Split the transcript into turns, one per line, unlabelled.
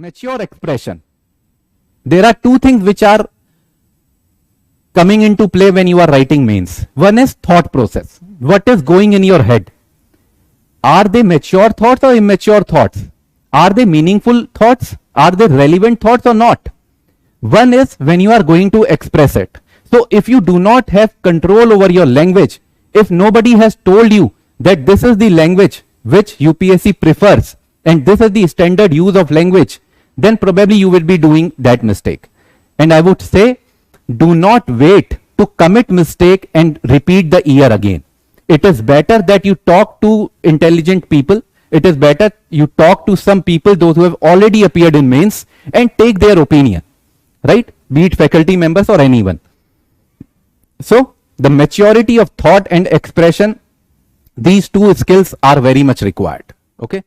mature expression. There are two things which are coming into play when you are writing mains. One is thought process. What is going in your head? Are they mature thoughts or immature thoughts? Are they meaningful thoughts? Are they relevant thoughts or not? One is when you are going to express it. So if you do not have control over your language, if nobody has told you that this is the language which UPSC prefers and this is the standard use of language, then probably you will be doing that mistake. And I would say, do not wait to commit mistake and repeat the year again. It is better that you talk to intelligent people. It is better you talk to some people, those who have already appeared in mains, and take their opinion, right? Be it faculty members or anyone. So the maturity of thought and expression, these two skills are very much required. Okay.